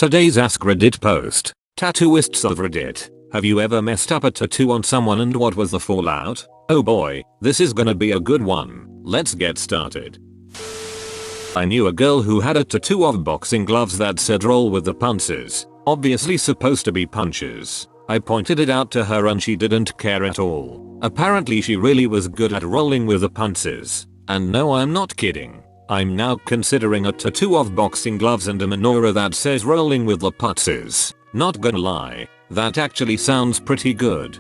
Today's AskReddit post. Tattooists of Reddit. Have you ever messed up a tattoo on someone and what was the fallout? Oh boy, this is gonna be a good one. Let's get started. I knew a girl who had a tattoo of boxing gloves that said roll with the punches. Obviously supposed to be punches. I pointed it out to her and she didn't care at all. Apparently she really was good at rolling with the punches. And no, I'm not kidding. I'm now considering a tattoo of boxing gloves and a menorah that says rolling with the punches. Not gonna lie, that actually sounds pretty good.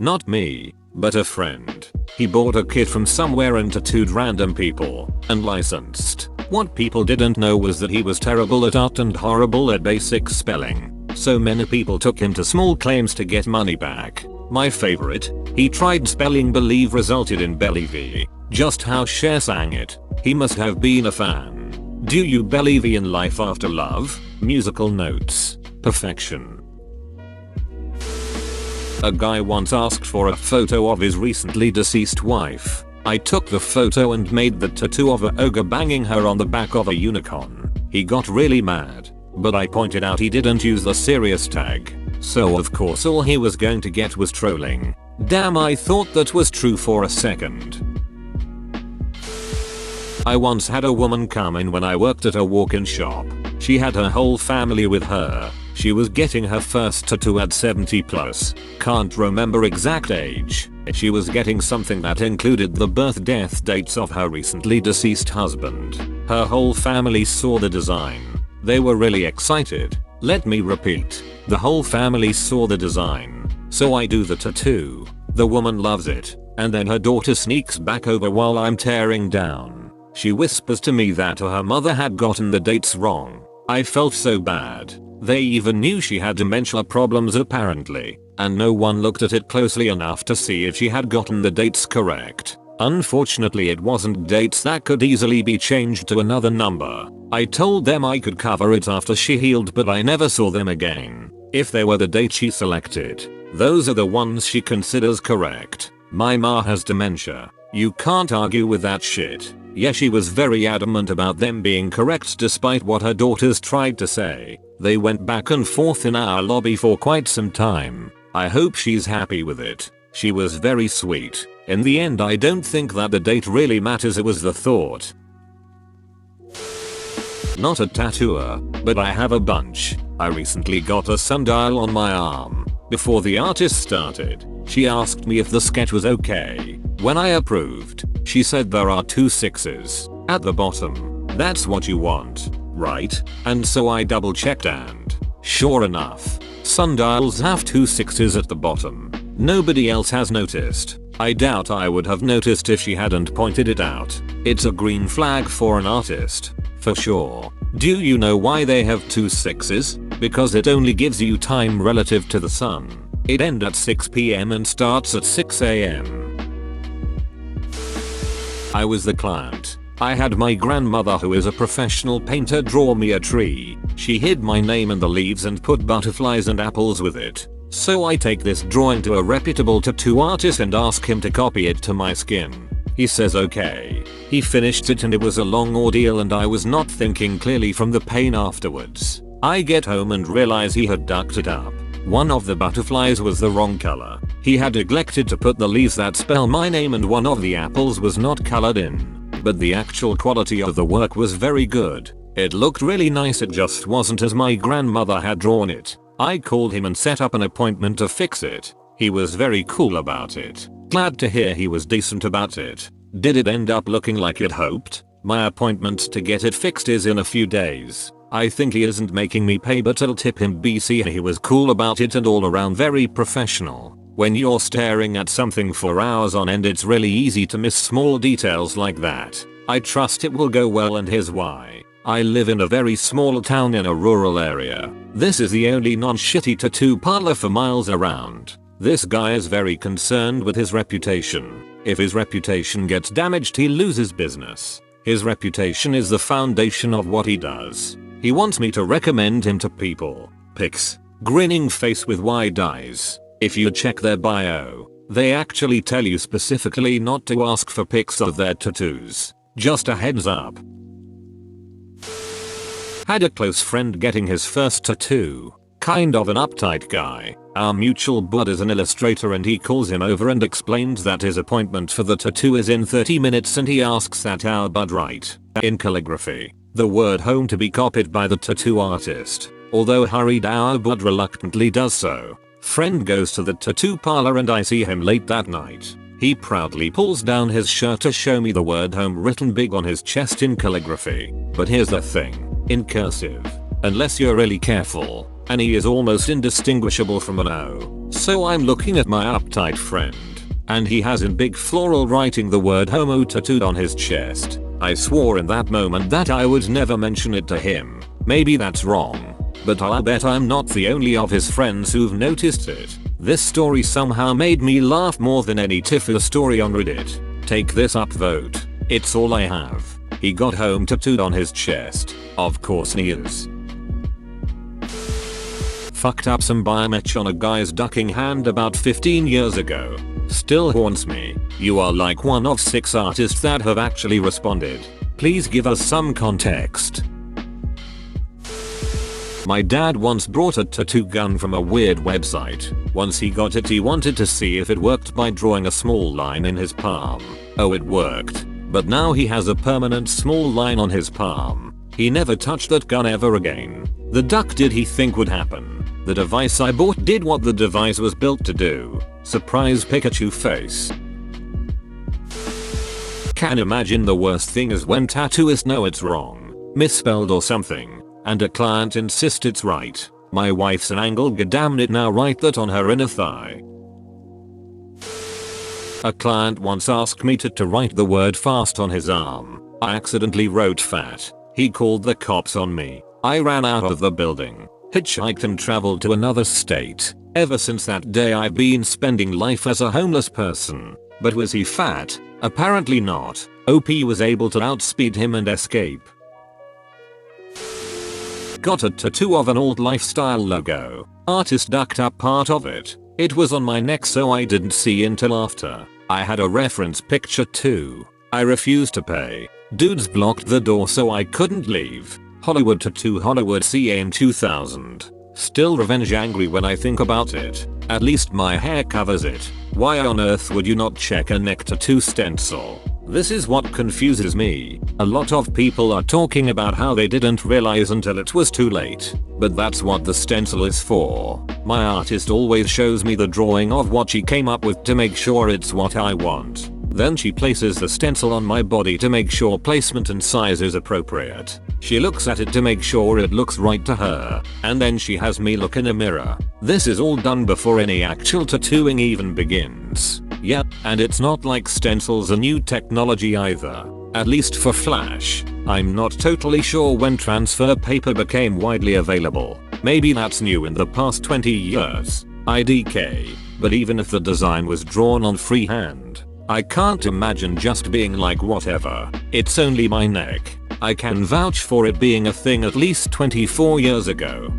Not me, but a friend. He bought a kit from somewhere and tattooed random people, and licensed. What people didn't know was that he was terrible at art and horrible at basic spelling. So many people took him to small claims to get money back. My favorite, he tried spelling believe resulted in believe. Just how Cher sang it. He must have been a fan. Do you believe in life after love? Musical notes. Perfection. A guy once asked for a photo of his recently deceased wife. I took the photo and made the tattoo of a ogre banging her on the back of a unicorn. He got really mad, but I pointed out he didn't use the serious tag. So of course all he was going to get was trolling. Damn, I thought that was true for a second. I once had a woman come in when I worked at a walk-in shop. She had her whole family with her. She was getting her first tattoo at 70 plus. Can't remember exact age. She was getting something that included the birth death dates of her recently deceased husband. Her whole family saw the design. They were really excited. Let me repeat. The whole family saw the design. So I do the tattoo. The woman loves it. And then her daughter sneaks back over while I'm tearing down. She whispers to me that her mother had gotten the dates wrong. I felt so bad. They even knew she had dementia problems apparently, and no one looked at it closely enough to see if she had gotten the dates correct. Unfortunately, it wasn't dates that could easily be changed to another number. I told them I could cover it after she healed, but I never saw them again. If they were the dates she selected, those are the ones she considers correct. My ma has dementia. You can't argue with that shit. Yeah, she was very adamant about them being correct despite what her daughters tried to say. They went back and forth in our lobby for quite some time. I hope she's happy with it. She was very sweet. In the end, I don't think that the date really matters, it was the thought. Not a tattooer, but I have a bunch. I recently got a sundial on my arm. Before the artist started, she asked me if the sketch was okay. When I approved, she said there are 2 6s at the bottom. That's what you want, right? And so I double checked and sure enough, sundials have 2 6s at the bottom. Nobody else has noticed. I doubt I would have noticed if she hadn't pointed it out. It's a green flag for an artist, for sure. Do you know why they have 2 6s? Because it only gives you time relative to the sun. It ends at 6 PM and starts at 6 AM. I was the client. I had my grandmother, who is a professional painter, draw me a tree. She hid my name in the leaves and put butterflies and apples with it. So I take this drawing to a reputable tattoo artist and ask him to copy it to my skin. He says okay. He finished it and it was a long ordeal and I was not thinking clearly from the pain afterwards. I get home and realize he had ducked it up. One of the butterflies was the wrong color. He had neglected to put the leaves that spell my name and one of the apples was not colored in. But the actual quality of the work was very good. It looked really nice, it just wasn't as my grandmother had drawn it. I called him and set up an appointment to fix it. He was very cool about it. Glad to hear he was decent about it. Did it end up looking like it hoped? My appointment to get it fixed is in a few days. I think he isn't making me pay, but I'll tip him BC. He was cool about it and all around very professional. When you're staring at something for hours on end, it's really easy to miss small details like that. I trust it will go well, and here's why. I live in a very small town in a rural area. This is the only non-shitty tattoo parlor for miles around. This guy is very concerned with his reputation. If his reputation gets damaged, he loses business. His reputation is the foundation of what he does. He wants me to recommend him to people. Pics. Grinning face with wide eyes. If you check their bio, they actually tell you specifically not to ask for pics of their tattoos. Just a heads up. Had a close friend getting his first tattoo. Kind of an uptight guy. Our mutual bud is an illustrator and he calls him over and explains that his appointment for the tattoo is in 30 minutes and he asks that our bud write, in calligraphy, the word home to be copied by the tattoo artist. Although hurried, our bud reluctantly does so. Friend goes to the tattoo parlor and I see him late that night. He proudly pulls down his shirt to show me the word home written big on his chest in calligraphy. But here's the thing, in cursive. Unless you're really careful. And he is almost indistinguishable from an O. So I'm looking at my uptight friend. And he has in big floral writing the word homo tattooed on his chest. I swore in that moment that I would never mention it to him. Maybe that's wrong. But I'll bet I'm not the only of his friends who've noticed it. This story somehow made me laugh more than any Tifa story on Reddit. Take this upvote. It's all I have. He got home tattooed on his chest. Of course he is. Fucked up some biomatch on a guy's ducking hand about 15 years ago. Still haunts me. You are like one of 6 artists that have actually responded. Please give us some context. My dad once brought a tattoo gun from a weird website. Once he got it, he wanted to see if it worked by drawing a small line in his palm. Oh, it worked. But now he has a permanent small line on his palm. He never touched that gun ever again. The duck did he think would happen? The device I bought did what the device was built to do. Surprise Pikachu face. Can imagine the worst thing is when tattooists know it's wrong, misspelled or something, and a client insists it's right. My wife's an angle, damn it, now write that on her inner thigh. A client once asked me to write the word fast on his arm. I accidentally wrote fat. He called the cops on me. I ran out of the building, hitchhiked and traveled to another state. Ever since that day I've been spending life as a homeless person. But was he fat? Apparently not. OP was able to outspeed him and escape. Got a tattoo of an old lifestyle logo. Artist ducked up part of it. It was on my neck so I didn't see until after. I had a reference picture too. I refused to pay. Dudes blocked the door so I couldn't leave. Hollywood tattoo, Hollywood CA in 2000. Still revenge angry when I think about it. At least my hair covers it. Why on earth would you not check a neck tattoo stencil? This is what confuses me. A lot of people are talking about how they didn't realize until it was too late. But that's what the stencil is for. My artist always shows me the drawing of what she came up with to make sure it's what I want. Then she places the stencil on my body to make sure placement and size is appropriate. She looks at it to make sure it looks right to her. And then she has me look in a mirror. This is all done before any actual tattooing even begins. Yeah, and it's not like stencils are new technology either. At least for Flash. I'm not totally sure when transfer paper became widely available. Maybe that's new in the past 20 years. IDK. But even if the design was drawn on freehand, I can't imagine just being like whatever. It's only my neck. I can vouch for it being a thing at least 24 years ago.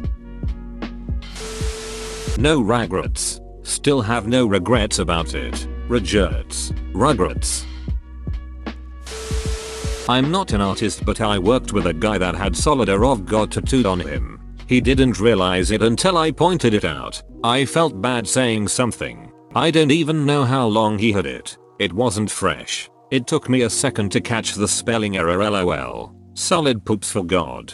No regrets. Still have no regrets about it. Regrets. I'm not an artist, but I worked with a guy that had Soldier of God tattooed on him. He didn't realize it until I pointed it out. I felt bad saying something. I don't even know how long he had it. It wasn't fresh. It took me a second to catch the spelling error, lol. Solid poops for God.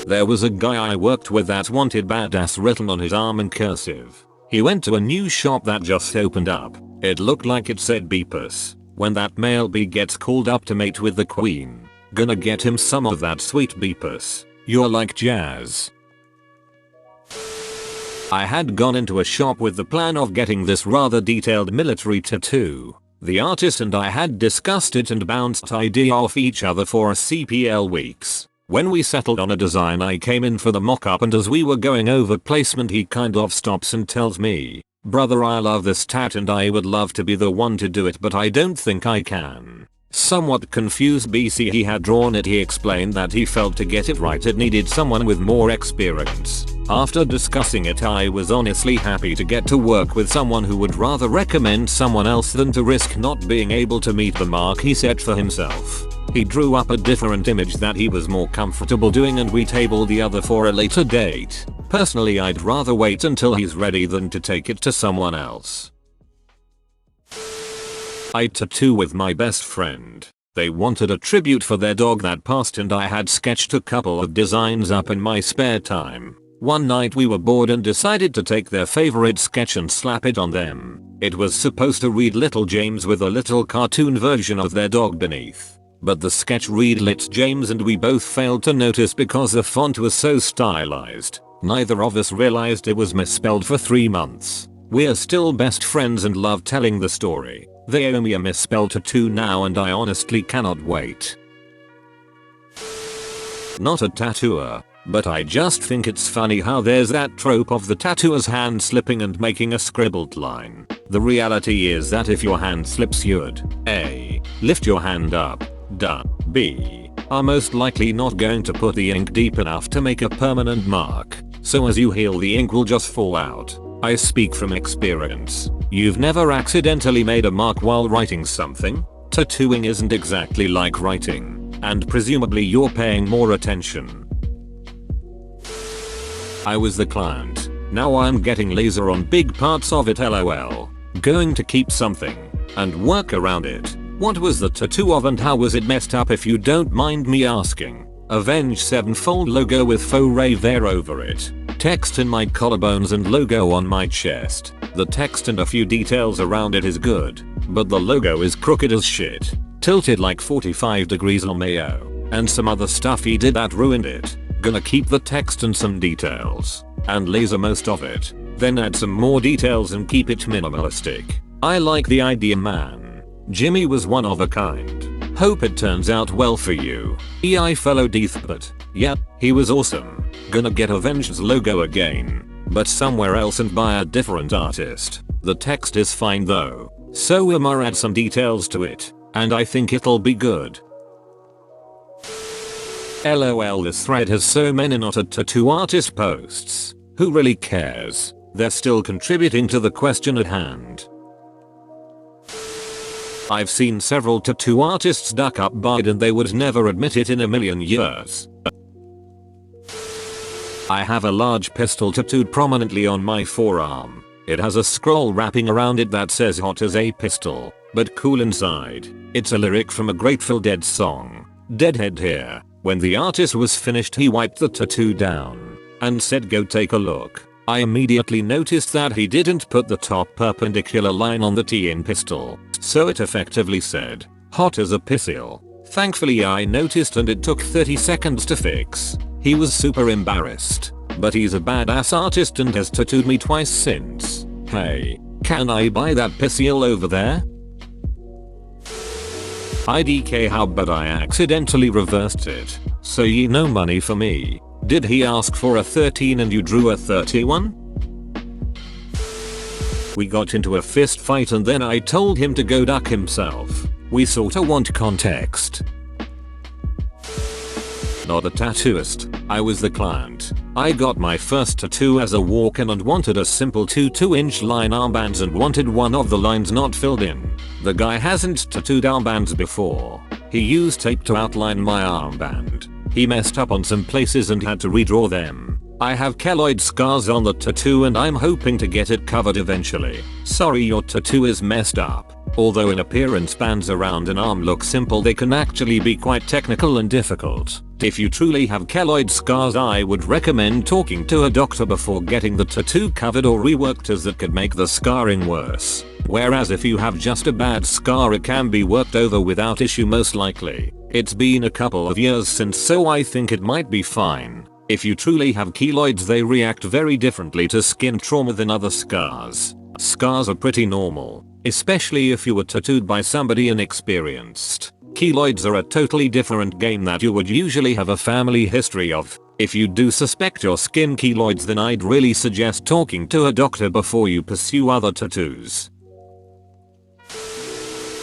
There was a guy I worked with that wanted badass written on his arm in cursive. He went to a new shop that just opened up. It looked like it said Beepus. When that male bee gets called up to mate with the queen. Gonna get him some of that sweet Beepus. You're like jazz. I had gone into a shop with the plan of getting this rather detailed military tattoo. The artist and I had discussed it and bounced idea off each other for a CPL weeks. When we settled on a design, I came in for the mock-up, and as we were going over placement he kind of stops and tells me, "Brother, I love this tat and I would love to be the one to do it, but I don't think I can." Somewhat confused BC he had drawn it, he explained that he felt to get it right it needed someone with more experience. After discussing it, I was honestly happy to get to work with someone who would rather recommend someone else than to risk not being able to meet the mark he set for himself. He drew up a different image that he was more comfortable doing and we tabled the other for a later date. Personally, I'd rather wait until he's ready than to take it to someone else. I tattoo with my best friend. They wanted a tribute for their dog that passed and I had sketched a couple of designs up in my spare time. One night we were bored and decided to take their favorite sketch and slap it on them. It was supposed to read Little James with a little cartoon version of their dog beneath. But the sketch read Lit James and we both failed to notice because the font was so stylized. Neither of us realized it was misspelled for 3 months. We're still best friends and love telling the story. They owe me a misspelled tattoo now and I honestly cannot wait. Not a tattooer, but I just think it's funny how there's that trope of the tattooer's hand slipping and making a scribbled line. The reality is that if your hand slips you'd A. Lift your hand up, B. Are most likely not going to put the ink deep enough to make a permanent mark, so as you heal the ink will just fall out. I speak from experience. You've never accidentally made a mark while writing something? Tattooing isn't exactly like writing, and presumably you're paying more attention. I was the client. Now I'm getting laser on big parts of it lol. Going to keep something and work around it. What was the tattoo of and how was it messed up if you don't mind me asking? Avenged Sevenfold logo with faux revers over it. Text in my collarbones and logo on my chest. The text and a few details around it is good, but the logo is crooked as shit. Tilted like 45 degrees on mayo. And some other stuff he did that ruined it. Gonna keep the text and some details. And laser most of it. Then add some more details and keep it minimalistic. I like the idea, man. Jimmy was one of a kind. Hope it turns out well for you. I follow Death, but yep, he was awesome. Gonna get Avenged's logo again, but somewhere else and by a different artist. The text is fine though, so I'ma add some details to it, and I think it'll be good. LOL, this thread has so many not a tattoo artist posts. Who really cares? They're still contributing to the question at hand. I've seen several tattoo artists duck up Biden, they would never admit it in a million years. I have a large pistol tattooed prominently on my forearm. It has a scroll wrapping around it that says hot as a pistol, but cool inside. It's a lyric from a Grateful Dead song, Deadhead Here. When the artist was finished he wiped the tattoo down and said go take a look. I immediately noticed that he didn't put the top perpendicular line on the T in pistol, so it effectively said, hot as a pistol. Thankfully I noticed and it took 30 seconds to fix. He was super embarrassed, but he's a badass artist and has tattooed me twice since. Hey, can I buy that pistol over there? IDK how but I accidentally reversed it, so ye no money for me. Did he ask for a 13 and you drew a 31? We got into a fist fight and then I told him to go duck himself. We sorta want context. Not a tattooist, I was the client. I got my first tattoo as a walk-in and wanted a simple 2-inch line armbands and wanted one of the lines not filled in. The guy hasn't tattooed armbands before. He used tape to outline my armband. He messed up on some places and had to redraw them. I have keloid scars on the tattoo and I'm hoping to get it covered eventually. Sorry your tattoo is messed up. Although in appearance bands around an arm look simple, they can actually be quite technical and difficult. If you truly have keloid scars, I would recommend talking to a doctor before getting the tattoo covered or reworked, as that could make the scarring worse. Whereas if you have just a bad scar, it can be worked over without issue most likely. It's been a couple of years since, so I think it might be fine. If you truly have keloids, they react very differently to skin trauma than other scars. Scars are pretty normal, especially if you were tattooed by somebody inexperienced. Keloids are a totally different game that you would usually have a family history of. If you do suspect your skin keloids, then I'd really suggest talking to a doctor before you pursue other tattoos.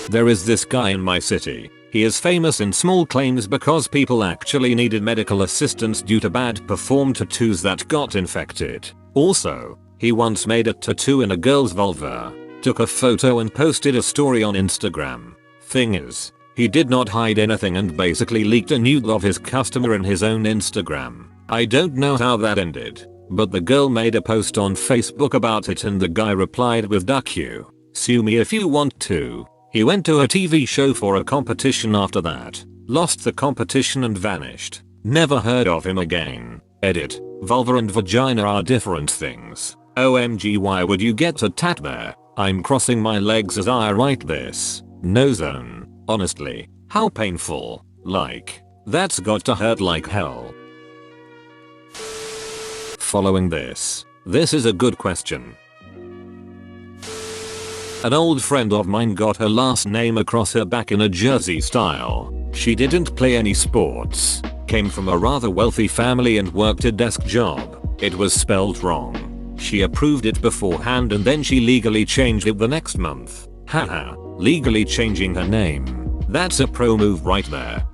There is this guy in my city. He is famous in small claims because people actually needed medical assistance due to bad performed tattoos that got infected. Also, he once made a tattoo in a girl's vulva, took a photo and posted a story on Instagram. Thing is, He did not hide anything and basically leaked a nude of his customer in his own Instagram. I don't know how that ended, but the girl made a post on Facebook about it and the guy replied with "Duck you. Sue me if you want to." He went to a TV show for a competition after that, lost the competition and vanished. Never heard of him again. Edit. Vulva and vagina are different things. OMG, why would you get a tat there? I'm crossing my legs as I write this. No zone. Honestly, how painful. Like, that's got to hurt like hell. Following this is a good question. An old friend of mine got her last name across her back in a jersey style. She didn't play any sports, came from a rather wealthy family and worked a desk job. It was spelled wrong. She approved it beforehand and then she legally changed it the next month. Haha, legally changing her name. That's a pro move right there.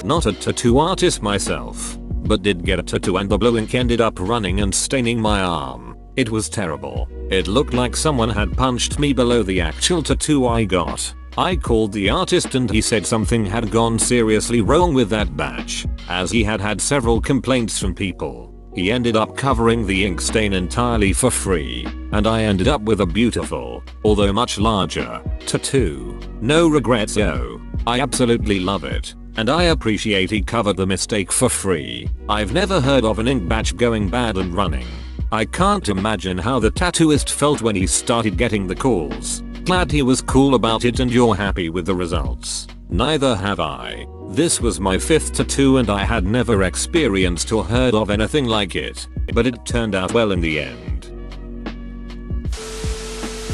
Not a tattoo artist myself, but did get a tattoo and the blue ink ended up running and staining my arm. It was terrible. It looked like someone had punched me below the actual tattoo I got. I called the artist and he said something had gone seriously wrong with that batch, as he had had several complaints from people. He ended up covering the ink stain entirely for free, and I ended up with a beautiful, although much larger, tattoo. No regrets though. I absolutely love it, and I appreciate he covered the mistake for free. I've never heard of an ink batch going bad and running. I can't imagine how the tattooist felt when he started getting the calls. Glad he was cool about it and you're happy with the results. Neither have I. This was my 5th tattoo and I had never experienced or heard of anything like it, but it turned out well in the end.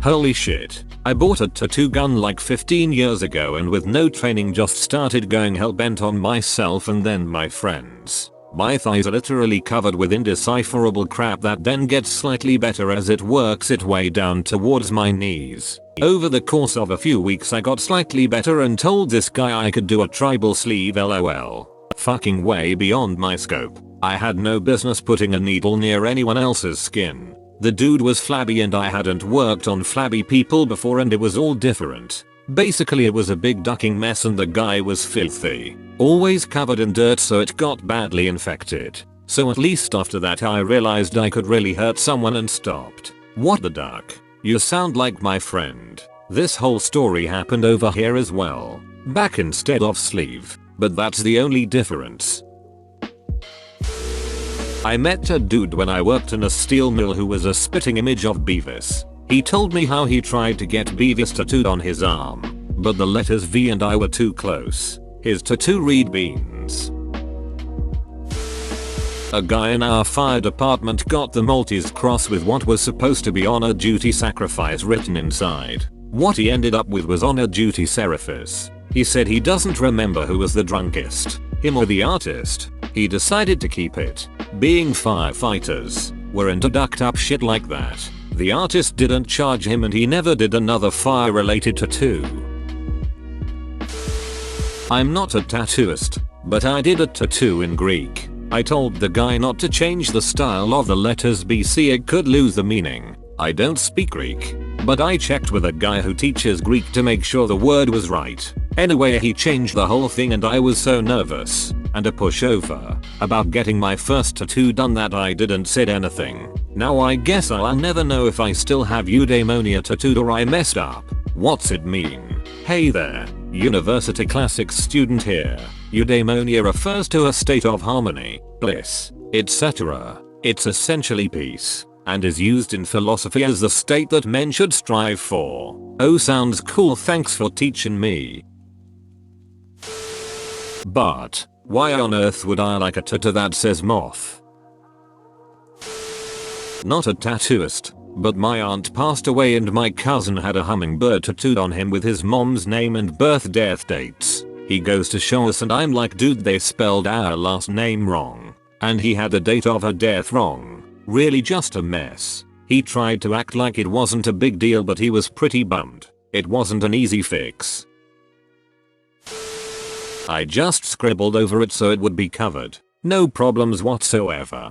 Holy shit. I bought a tattoo gun like 15 years ago and with no training just started going hellbent on myself and then my friends. My thighs are literally covered with indecipherable crap that then gets slightly better as it works its way down towards my knees. Over the course of a few weeks I got slightly better and told this guy I could do a tribal sleeve lol. Fucking way beyond my scope. I had no business putting a needle near anyone else's skin. The dude was flabby and I hadn't worked on flabby people before and it was all different. Basically it was a big ducking mess and the guy was filthy. Always covered in dirt so it got badly infected. So at least after that I realized I could really hurt someone and stopped. What the duck? You sound like my friend. This whole story happened over here as well. Back instead of sleeve. But that's the only difference. I met a dude when I worked in a steel mill who was a spitting image of Beavis. He told me how he tried to get Beavis tattooed on his arm, but the letters V and I were too close. His tattoo read beans. A guy in our fire department got the Maltese cross with what was supposed to be honor duty sacrifice written inside. What he ended up with was honor duty serifice. He said he doesn't remember who was the drunkest, him or the artist. He decided to keep it. Being firefighters, we're into ducked up shit like that. The artist didn't charge him and he never did another fire related tattoo. I'm not a tattooist, but I did a tattoo in Greek. I told the guy not to change the style of the letters BC, it could lose the meaning. I don't speak Greek, but I checked with a guy who teaches Greek to make sure the word was right. Anyway, he changed the whole thing and I was so nervous and a pushover about getting my first tattoo done that I didn't say anything. Now I guess I'll never know if I still have eudaimonia tattooed or I messed up. What's it mean? Hey there, University Classics student here. Eudaimonia refers to a state of harmony, bliss, etc. It's essentially peace, and is used in philosophy as the state that men should strive for. Oh, sounds cool, thanks for teaching me. But why on earth would I like a tattoo that says moth? Not a tattooist, but my aunt passed away and my cousin had a hummingbird tattooed on him with his mom's name and birth death dates. He goes to show us and I'm like, dude, they spelled our last name wrong. And he had the date of her death wrong. Really just a mess. He tried to act like it wasn't a big deal but he was pretty bummed. It wasn't an easy fix. I just scribbled over it so it would be covered. No problems whatsoever.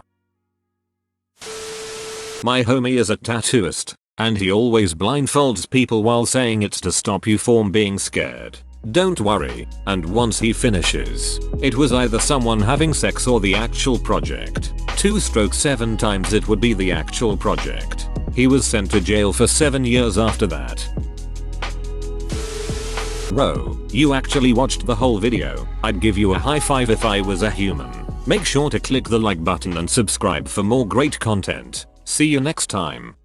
My homie is a tattooist, And he always blindfolds people while saying it's to stop you from being scared. Don't worry. And once he finishes, it was either someone having sex or the actual project. 2/7 times it would be the actual project. He was sent to jail for 7 years after that. Bro, you actually watched the whole video. I'd give you a high five if I was a human. Make sure to click the like button and subscribe for more great content. See you next time.